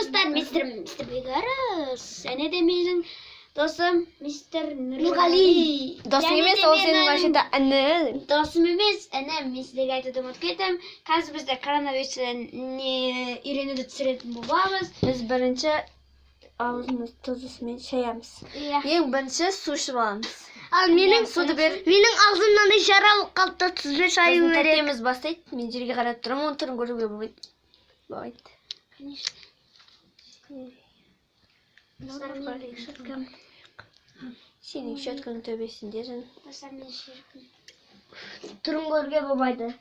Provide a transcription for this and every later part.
dostlar, Mr. Begaras. Sene de benim dostum Mr. Nurgali. Dostum емес, ол сенің вообще-то іні. Dostum емес, інім. Мен сіздерге айтуды ұмытып кеттім. Қазір бізде коронавирустан үйренуді түсіретін боламыз. Біз бірінші аузымыз тұзысымен шаямыз. Ең бірінші су ішіп аламыз. Ал менің суды бер. Менің аузымнан ишара болып қалыпты, тұзбен шаю Біздің керек. тәтеміз бастайды. Мен жерге қарап тұрамын, оның түрін көруге болмайды. Сенің щетканың төбесінде жын. Түрін көруге болмайды.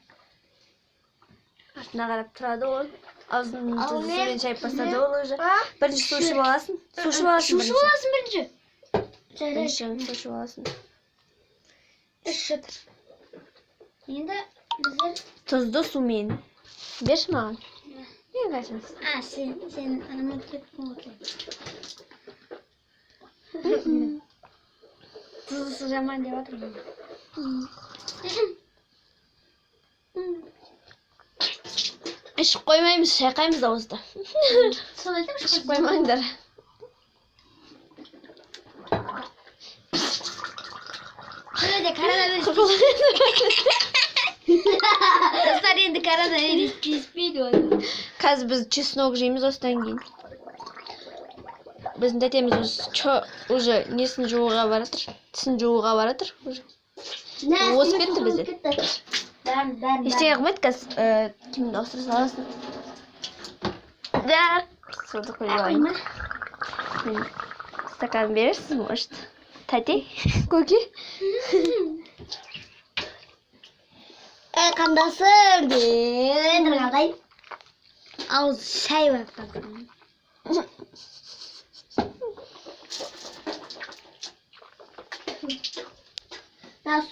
Артына қарап тұрады ол. Аузының тұзысымен шайып бастады ол уже. Бірінші су ішіп аласың. Су ішіп аласың бірінші. Бірінші су ішіп аласың. Енді біздер... Тұзды сумен. Берші маған. Не қайсыңыз? Сен анаман кеттің өте. Тұзысы жаман деп отырмын. Ішіп қоймаймыз, шайқаймыз ауызды. Солай деп Ішіп қоймаңдар. Şöyle karadeniz. Dostlar енді коронавирус тиіспейді оны. Қазір біз чеснок жейміз осыдан кейін. Біздің тәтеміз уже несін жууға баратыр. Тісін жууға баратыр уже. Осып кетті бізде. Ештеңе қылмайды қазір. Кімді ауыстыра саласың? Да. Суды қойып алайын. Стакан берерсіз, может? Тәте? Көке? Қандасым деп қалай. Ауыз шай бар.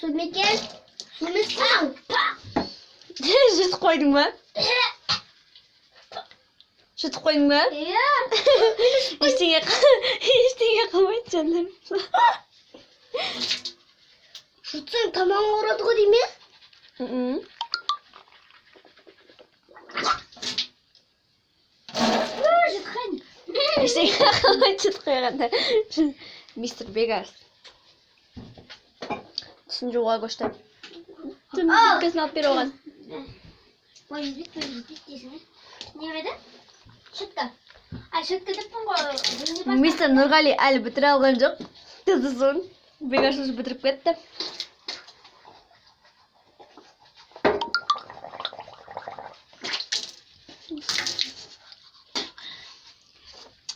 Су мекен? Су мекен? Жұтып қойдың ба? Жұтып қойдың ба? Иә. Ештеңе қылмайды жаным. Жұтсаң тамағың ауырады ғой дейме? Ештеңе қылмайды жұтып қойғанда. Мистер Бегарс. Түсін жууға көшті. Түн бүткесін алып бер оған. Поездбек дейсің. Не еді? Шытка. Шытка деппін ғой. Мистер Нұрғали әлі бітіре алған жоқ. Тұзысын. Бегарс уже бітіріп кетті.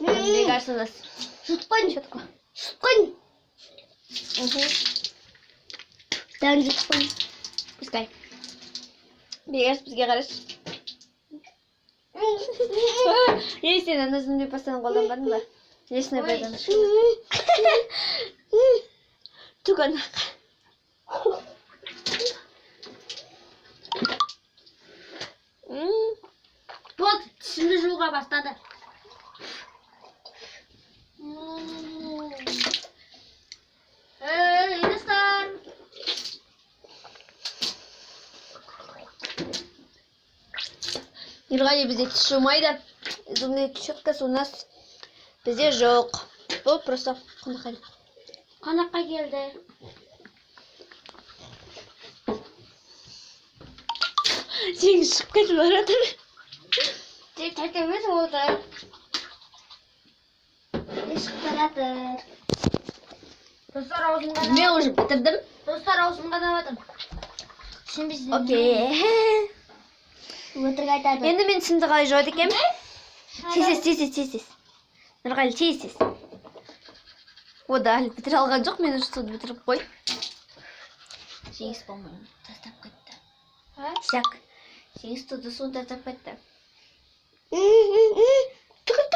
Бегарсыңыз. Жұтқойын. Жұтқойын. Дән жұтқойын. Пускай. Бегарс бізге қараш. Ей, сен анасының деп бастан қолданбадың ба? Несіне байдан? Туған ақа. Болды, тісімді жууға бастады. Достар. Нұрғали бізде тіс жумайды. Зубный щеткасы у нас бізде жоқ. Бұл просто қонаққа. Қонаққа келді. Сен шығып кетіп баратыр. Тек тәтеміз болды. Шығып баратыр. Достар аузымға Мен уже бітірдім. Достар аузымға да батыр. Түсінбейсіздер. Окей. Өтірік айтады. Енді мен түсімді қалай жуады екем? Тез. Нұрғали, тез. Ода әлі бітіре алған жоқ, мен уже суды бітіріп қой. Жеңіс болмайын. Тастап кетті. Сяк. Жеңіс туды суын тастап кетті. Түкір.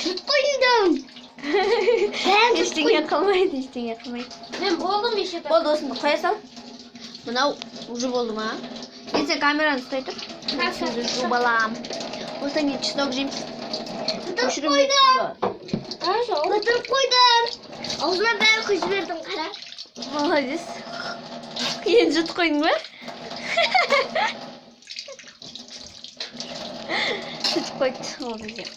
Жұтқойындым. Ештеңе қылмайды. Мен болдым еше. Болды, осында қоя сал. Мынау уже болды ма? Мен сен камераны ұстай тұр. Мен сізді жуып алам. Осыдан кейін чеснок жейміз. Өтіріп қойдым. Аузына бәрі құйып жібердім, қара. Молодец. Енді жұтып қойдың ба? Süt koydu. Oldu diyor.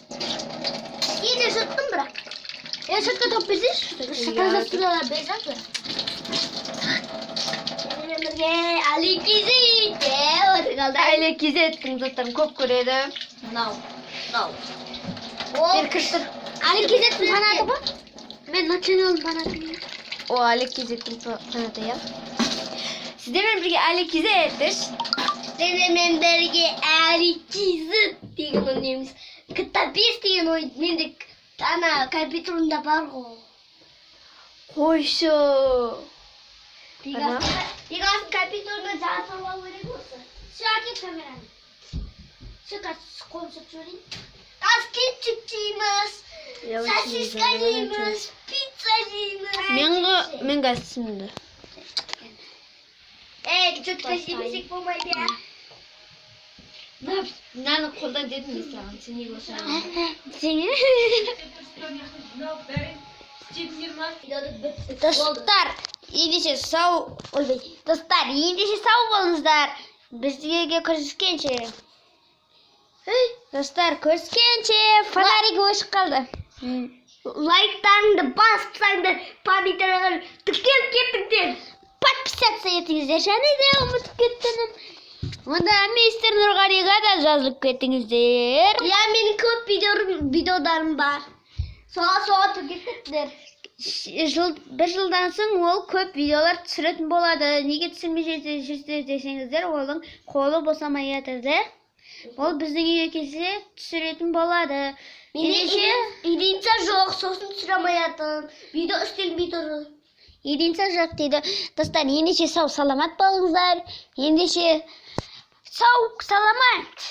Yine süttüm bırak. Ya sütte top bizi. Şakalı sürüyorlar beyzat mı? Ali kizi de kaldı. Aile kizi ettim zaten kop kuruydu. No. Bir kırtır. Ali kizi bana da bak. Ben naçınıyorum bana da. O aile kizi ettim sana da ya. Siz demin bir aile kizi ettir. Denemen berge Ali kizi diye oynuyoruz. Kıta biz diye oynuyoruz. Ana kapitulunda var o. Koşu. Tamam. Biraz kapitulunda zaten var mısın? Şu akif kameranı. Şu kaç konuşuyorsun? Kaskin çıkçıymış. Sosiskacıymış. Pizzacıymış. Men gassimdi. Çok taşıymışık bu ya. Nani koldan dedim ya sana. Seni yiyorsan. Seni? Dostlar, iyisi sağ olun. Dostlar, iyisi sağ olunuzlar. Bizге көріскенше. Dostlar, көріскенше. Фонарик өшіп қалды. Лайктарыңды бассаңдар, помидорға тікеліп кеттіңдер. Подписаться етіңіздер. Және де ұмытып кеттім. Онда мистер Нұрғалиға да жазылып кеттіңіздер. Я менің көп видеоларым бар. Соға түгеттіңдер. Bir жылдан соң ол көп видеолар түсіретін болады. Неге түсірмей десеңіздер, оның қолы босамай жатырды. Ол біздің үйге келсе түсіретін болады. Единца жоқ, сосын түсіремей жатыр. Видео істелмей тұр. Единца жоқ дейді. Достар, ендеше сау саламат болыңыздар. Ендеше сау саламат.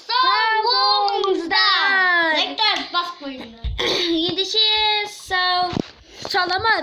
Сау болыңыздар. Лайктар басып қойыңыздар. Ендеше сау саламат.